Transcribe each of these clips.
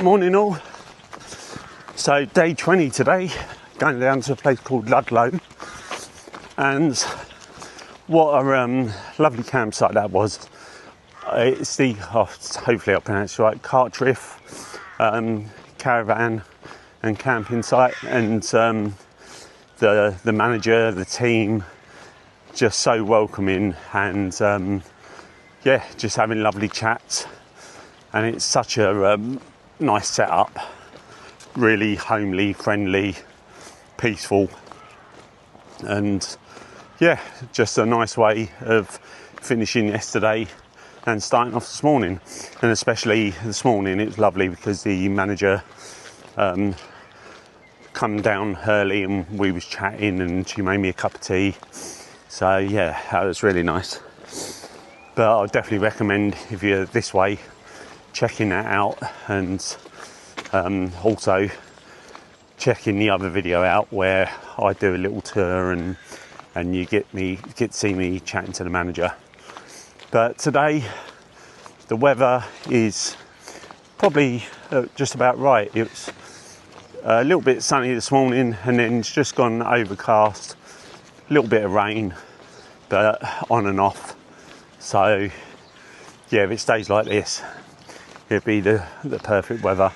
Morning all. So day 20 today, going down to a place called Ludlow, and what a lovely campsite that was. It's the, hopefully I pronounced it right, Cartriff caravan and camping site, and the manager, the team, just so welcoming, and yeah, just having lovely chats. And it's such a nice setup, really homely, friendly, peaceful, and yeah, just a nice way of finishing yesterday and starting off this morning. And especially this morning, it was lovely because the manager come down early and we was chatting, and she made me a cup of tea. So yeah, that was really nice. But I'd definitely recommend, if you're this way, checking that out, and also checking the other video out where I do a little tour and you get to see me chatting to the manager. But today the weather is probably just about right. It's a little bit sunny this morning, and then it's just gone overcast, a little bit of rain, but on and off. So yeah, if it stays like this, it'd be the perfect weather.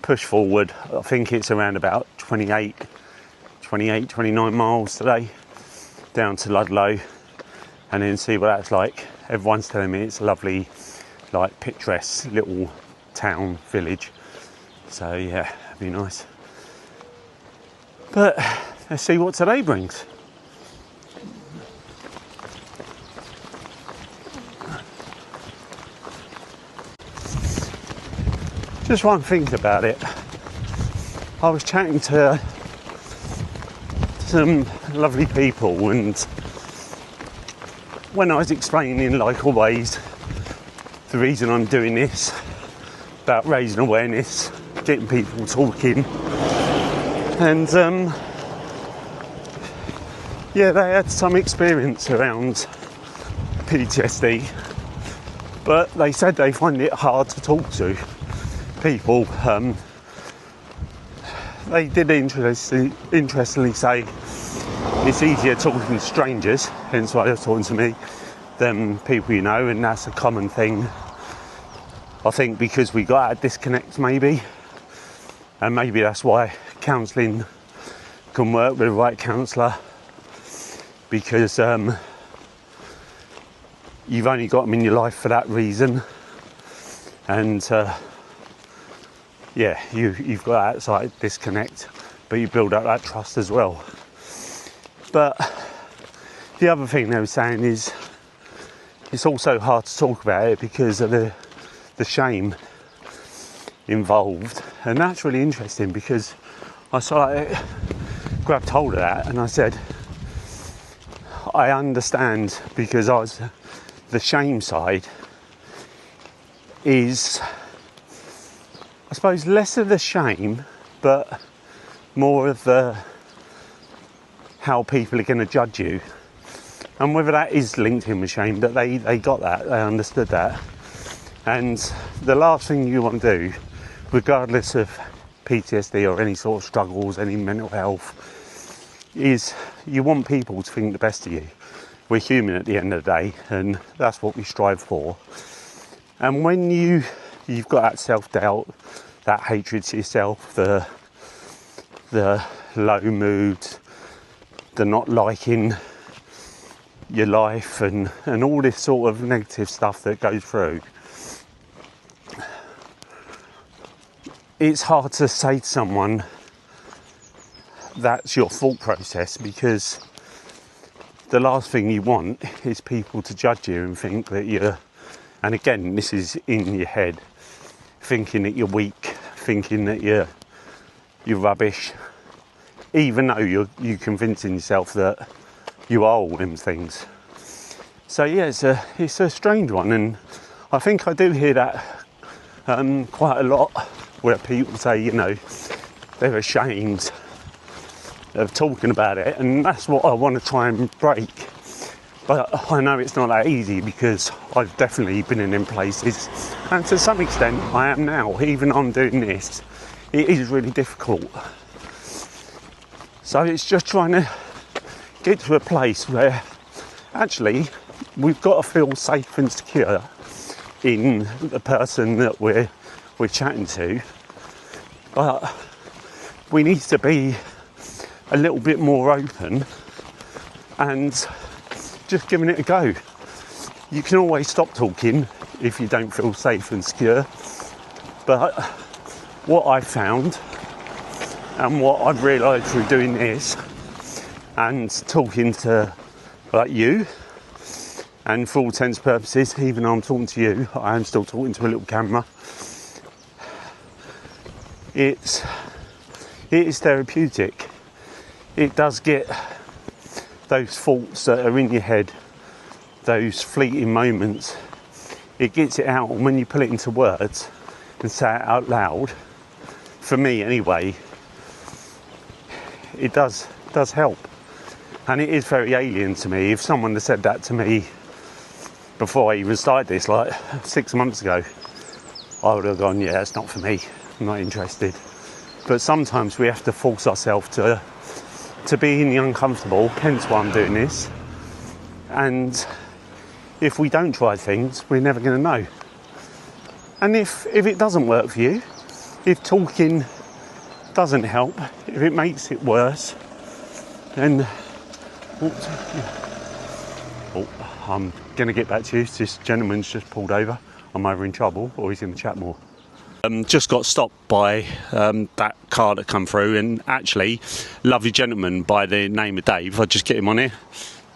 Push forward. I think it's around about 28, 29 miles today down to Ludlow, and then see what that's like. Everyone's telling me it's a lovely, like, picturesque little town, village. So yeah, it'd be nice. But let's see what today brings. Just one thing about it. I was chatting to some lovely people, and when I was explaining, like always, the reason I'm doing this, about raising awareness, getting people talking, and yeah, they had some experience around PTSD, but they said they find it hard to talk to people. They did interestingly say it's easier talking to strangers, hence why they're talking to me, than people you know, and that's a common thing. I think because we got a disconnect maybe, and maybe that's why counselling can work with the right counsellor, because you've only got them in your life for that reason, and yeah, you've got that slight disconnect, but you build up that trust as well. But the other thing they were saying is it's also hard to talk about it because of the shame involved, and that's really interesting, because I sort of grabbed hold of that and I said, I understand, because the shame side is, I suppose, less of the shame, but more of the how people are going to judge you. And whether that is linked in with shame, but they got that, they understood that. And the last thing you want to do, regardless of PTSD or any sort of struggles, any mental health, is you want people to think the best of you. We're human at the end of the day, and that's what we strive for. And when you've got that self-doubt, that hatred to yourself, the low mood, the not liking your life, and all this sort of negative stuff that goes through, it's hard to say to someone that's your thought process, because the last thing you want is people to judge you and think that you're, and again, this is in your head, thinking that you're weak, thinking that you're rubbish, even though you're convincing yourself that you are all them things. So yeah, it's a strange one, and I think I do hear that quite a lot, where people say, you know, they're ashamed of talking about it, and that's what I want to try and break. But I know it's not that easy because I've definitely been in them places, and to some extent I am now. Even I'm doing this, it is really difficult. So it's just trying to get to a place where actually we've got to feel safe and secure in the person that we're chatting to, but we need to be a little bit more open and just giving it a go. You can always stop talking if you don't feel safe and secure, but what I've found and what I've realised through doing this and talking to like you, and for all intents and purposes, even though I'm talking to you, I am still talking to a little camera. It is therapeutic. It does get those thoughts that are in your head, those fleeting moments, it gets it out, and when you put it into words and say it out loud, for me anyway, it does help. And it is very alien to me. If someone had said that to me before I even started this, like 6 months ago, I would have gone, yeah, it's not for me, I'm not interested. But sometimes we have to force ourselves to be in the uncomfortable, hence why I'm doing this. And if we don't try things, we're never going to know. And if it doesn't work for you, if talking doesn't help, if it makes it worse, then I'm going to get back to you. This gentleman's just pulled over. I'm either in trouble or he's going to chat more. Just got stopped by that car that come through, and actually, lovely gentleman by the name of Dave. I'll just get him on here.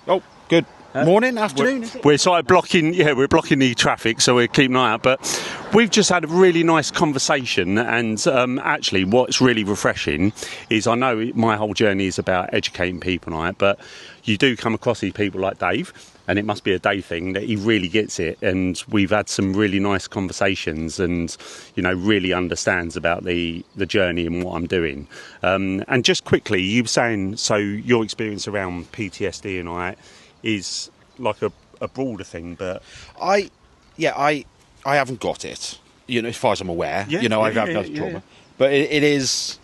Oh, good morning, afternoon. We're sort of blocking the traffic, so we're keeping an eye out. But we've just had a really nice conversation, and actually, what's really refreshing is I know my whole journey is about educating people and all that, but you do come across these people like Dave. And it must be a Dave thing that he really gets it, and we've had some really nice conversations, and really understands about the journey and what I'm doing. And just quickly, you were saying, so your experience around PTSD and all that is like a broader thing, but I haven't got it, as far as I'm aware. I've had no trauma, but it is,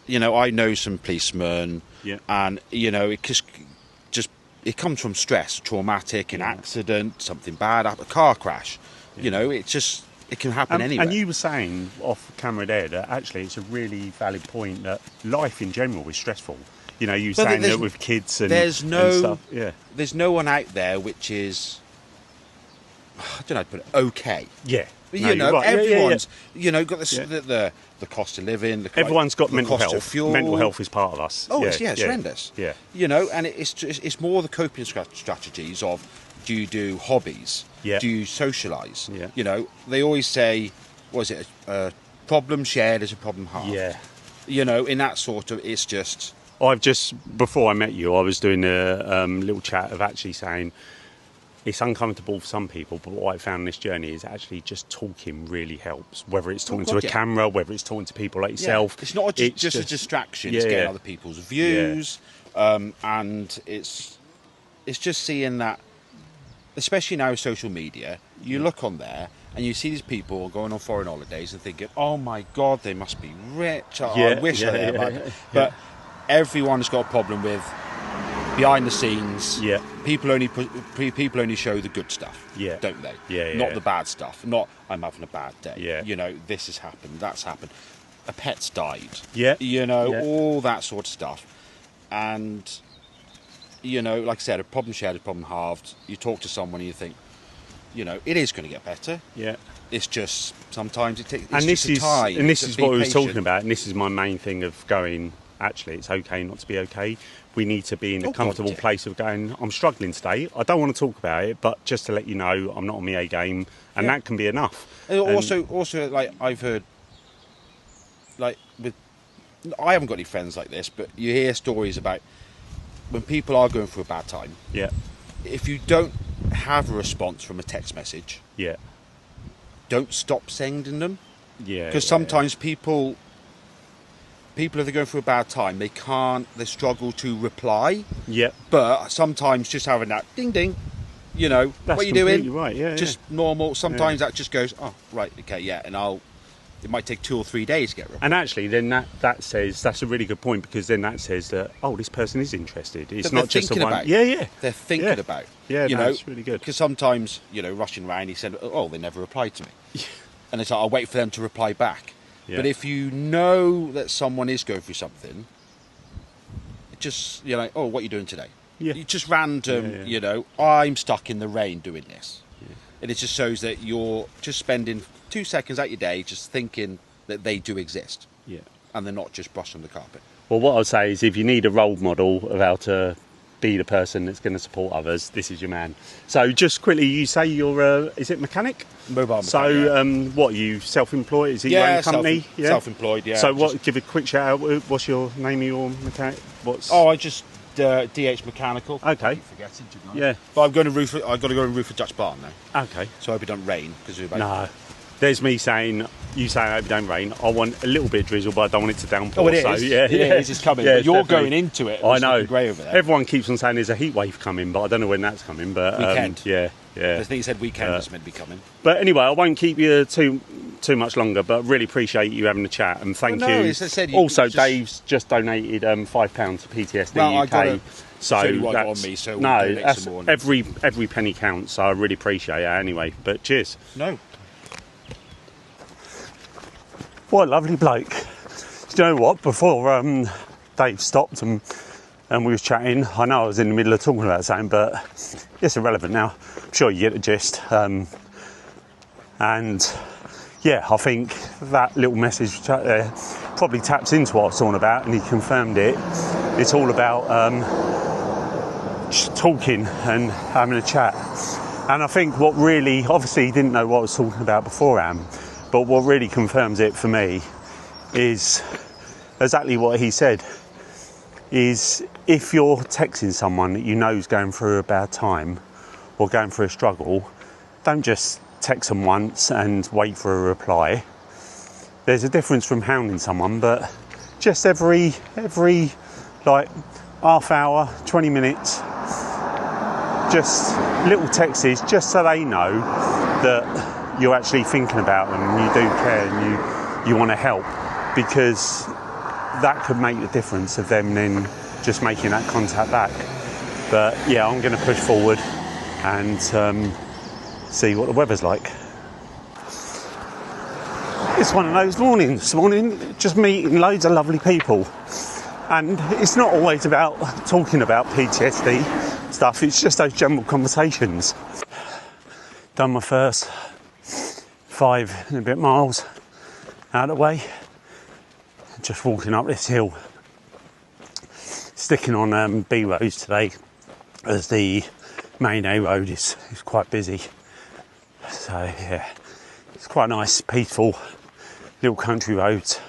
I know some policemen, and it comes from stress, traumatic, an accident, something bad, a car crash. It can happen anywhere. And you were saying off camera there that actually it's a really valid point that life in general is stressful. You saying that with kids and stuff. Yeah. There's no one out there which is, I don't know how to put it, okay. Yeah. Everyone's, got the cost of living. Everyone's got mental health. Of fuel. Mental health is part of us. Oh, it's horrendous. Yeah. And it's more the coping strategies of, do you do hobbies? Yeah. Do you socialise? Yeah. They always say, what is it? A problem shared is a problem halved. Yeah. In that sort of, it's just. Before I met you, I was doing a little chat of actually saying, it's uncomfortable for some people, but what I found in this journey is actually just talking really helps. Whether it's talking to a camera, whether it's talking to people like yourself. It's not just a distraction, it's getting other people's views. And it's just seeing that, especially now with social media, you look on there and you see these people going on foreign holidays and thinking, oh my God, they must be rich. I wish they were. But everyone's got a problem with behind the scenes, people only show the good stuff, don't they? Not the bad stuff. Not I'm having a bad day. This has happened, that's happened. A pet's died. All that sort of stuff. And like I said, a problem shared, a problem halved. You talk to someone and you think, it is going to get better. Yeah. It's just sometimes it takes. And this is what we were talking about. And this is my main thing of going. Actually, it's okay not to be okay. We need to be in a comfortable place of going, I'm struggling today. I don't want to talk about it, but just to let you know, I'm not on my A game, and that can be enough. And also, like I've heard, I haven't got any friends like this, but you hear stories about when people are going through a bad time. Yeah. If you don't have a response from a text message, don't stop sending them. Yeah. Because sometimes people people, if they're going through a bad time, they struggle to reply. Yeah. But sometimes just having that ding ding, you know, That's what are you doing? Right, yeah. Just normal. Sometimes that just goes, oh, right, okay, yeah, and it might take 2 or 3 days to get replied. And actually, then that says, that's a really good point, because then that says that, oh, this person is interested. It's not just a one. About. Yeah. They're thinking about. Yeah, you know, it's really good. Because sometimes, you know, rushing around, he said, oh, they never replied to me. And it's like, I'll wait for them to reply back. Yeah. But if you know that someone is going through something, it just, you're like, oh, what are you doing today? Yeah. It's just random, you know, I'm stuck in the rain doing this. Yeah. And it just shows that you're just spending 2 seconds out your day just thinking that they do exist. Yeah. And they're not just brushed on the carpet. Well, what I'll say is, if you need a role model of how to be the person that's going to support others, this is your man. So just quickly, you say you're is it mechanic? Mobile mechanic. So what are you, self-employed? Is it your own company? Self-employed, yeah. So what, give a quick shout out, what's your name of your mechanic? I just DH Mechanical. Okay. Forgetting, to be honest. Yeah. But I've got to go and roof a Dutch barn now. Okay. So I hope it don't rain, because we're about... No. There's me saying, you say I hope it don't rain. I want a little bit of drizzle, but I don't want it to downpour. Oh, it is. So, yeah, it is. It's coming. Yeah, but you're definitely. going into it. I know. Grey over there. Everyone keeps on saying there's a heat wave coming, but I don't know when that's coming. But weekend. Yeah. I think he said weekend was meant to be coming. But anyway, I won't keep you too much longer. But really appreciate you having a chat, and thank you. As I said, also, Dave's just donated £5 to PTSD UK. So that's on me. So no, that's every penny counts. So I really appreciate it anyway. But cheers. No. What a lovely bloke. Do you know what? Before Dave stopped and we was chatting, I know I was in the middle of talking about something, but it's irrelevant now. I'm sure you get the gist. And yeah, I think that little message there probably taps into what I was talking about, and he confirmed it. It's all about just talking and having a chat. And I think what really, obviously he didn't know what I was talking about beforehand, but what really confirms it for me is exactly what he said, is if you're texting someone that you know is going through a bad time or going through a struggle, don't just text them once and wait for a reply. There's a difference from hounding someone, but just every like half hour, 20 minutes, just little texts, just so they know that you're actually thinking about them and you do care and you want to help, because that could make the difference of them then just making that contact back. But yeah, I'm going to push forward and see what the weather's like. It's one of those mornings this morning, just meeting loads of lovely people, and it's not always about talking about PTSD stuff, it's just those general conversations. Done my first 5 and a bit miles out of the way, just walking up this hill, sticking on B roads today, as the main A road is quite busy. So yeah, it's quite nice, peaceful little country roads.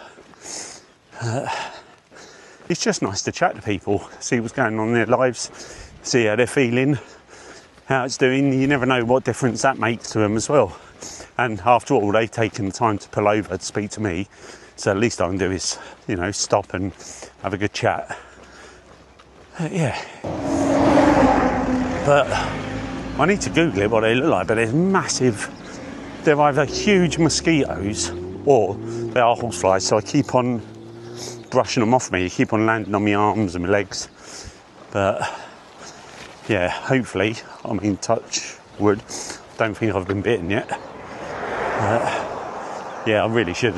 It's just nice to chat to people, see what's going on in their lives, see how they're feeling, how it's doing. You never know what difference that makes to them as well. And after all, they've taken the time to pull over to speak to me, so at least I can do is, you know, stop and have a good chat. Yeah. But I need to Google it, what they look like, but there's massive, they're either huge mosquitoes or they are horseflies, so I keep on brushing them off me, they keep on landing on my arms and my legs. But yeah, hopefully, I mean, touch wood, don't think I've been bitten yet. Yeah, I really should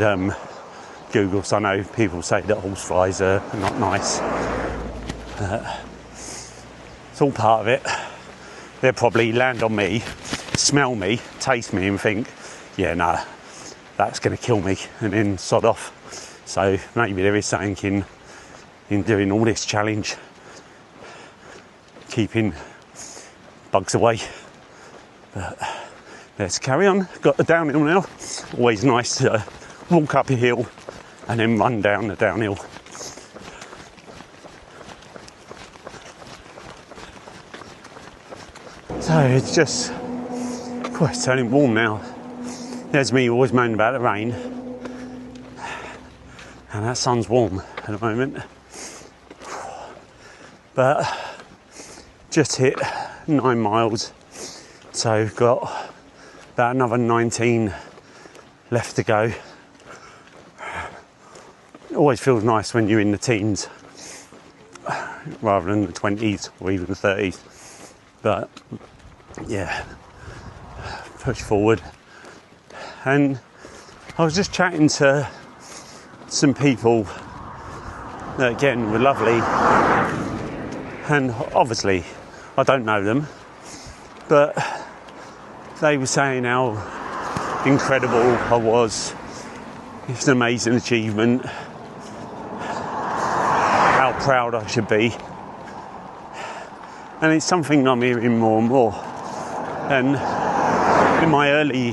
Google, so I know people say that horseflies are not nice. It's all part of it. They'll probably land on me, smell me, taste me and think, yeah, no, that's going to kill me, and then sod off. So maybe there is something in doing all this challenge, keeping bugs away. But let's carry on. Got the downhill now. Always nice to walk up a hill and then run down the downhill. So it's just, it's turning warm now. There's me always moaning about the rain. and that sun's warm at the moment. But just hit 9 miles, so got about another 19 left to go. It always feels nice when you're in the teens rather than the 20s or even the 30s. But yeah, push forward. And I was just chatting to some people that again were lovely, and obviously I don't know them, but they were saying how incredible I was. It's an amazing achievement, how proud I should be, and it's something I'm hearing more and more. And in my early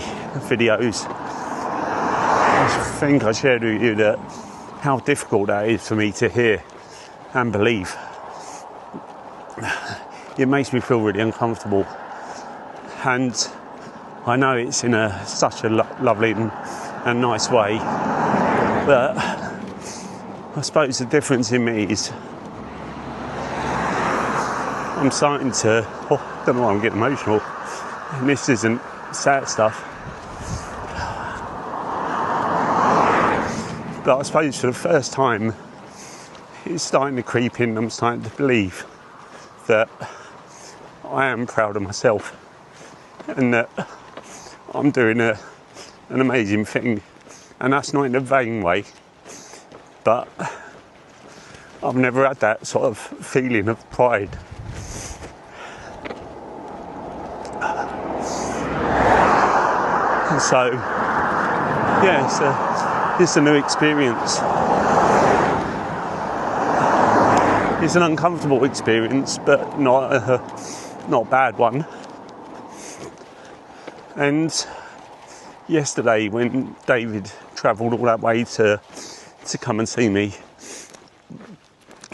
videos, I think I shared with you that how difficult that is for me to hear and believe. It makes me feel really uncomfortable, and I know it's in such a lovely and nice way, but I suppose the difference in me is I'm starting to, I don't know why I'm getting emotional, and this isn't sad stuff, but I suppose for the first time it's starting to creep in. I'm starting to believe that I am proud of myself and that I'm doing an amazing thing, and that's not in a vain way, but I've never had that sort of feeling of pride. And so, yeah, it's a new experience. It's an uncomfortable experience, but not a bad one. And yesterday, when David travelled all that way to come and see me,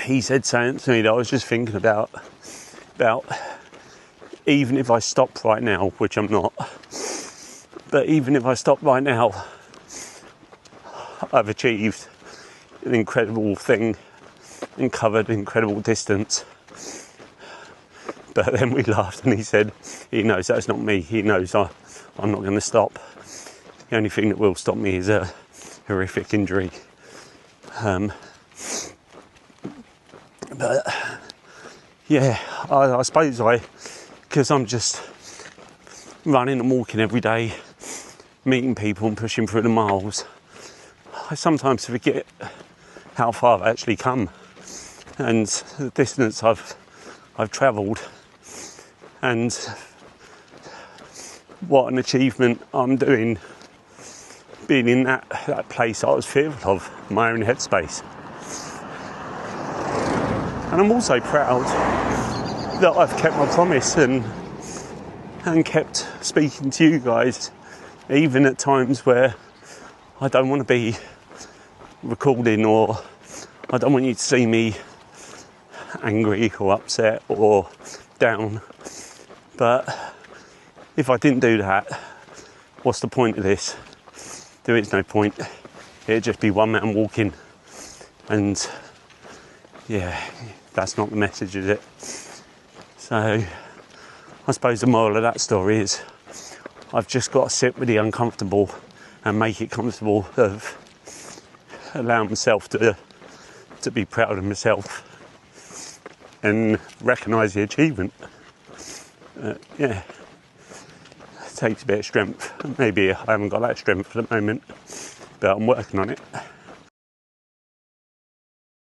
he said something to me that I was just thinking about even if I stop right now, which I'm not, but even if I stop right now, I've achieved an incredible thing and covered incredible distance. But then we laughed, and he said he knows that's not me. He knows I'm not going to stop. The only thing that will stop me is a horrific injury. But yeah, I suppose because I'm just running and walking every day, meeting people and pushing through the miles, I sometimes forget how far I've actually come and the distance I've travelled, and what an achievement I'm doing, being in that place I was fearful of, my own headspace. And I'm also proud that I've kept my promise and kept speaking to you guys, even at times where I don't want to be recording, or I don't want you to see me angry or upset or down. But if I didn't do that, what's the point of this? There is no point. It'd just be one man walking, and yeah, that's not the message, is it? So I suppose the moral of that story is I've just got to sit with the uncomfortable and make it comfortable, of allowing myself to be proud of myself and recognise the achievement. Yeah, it takes a bit of strength. Maybe I haven't got that strength at the moment, but I'm working on it.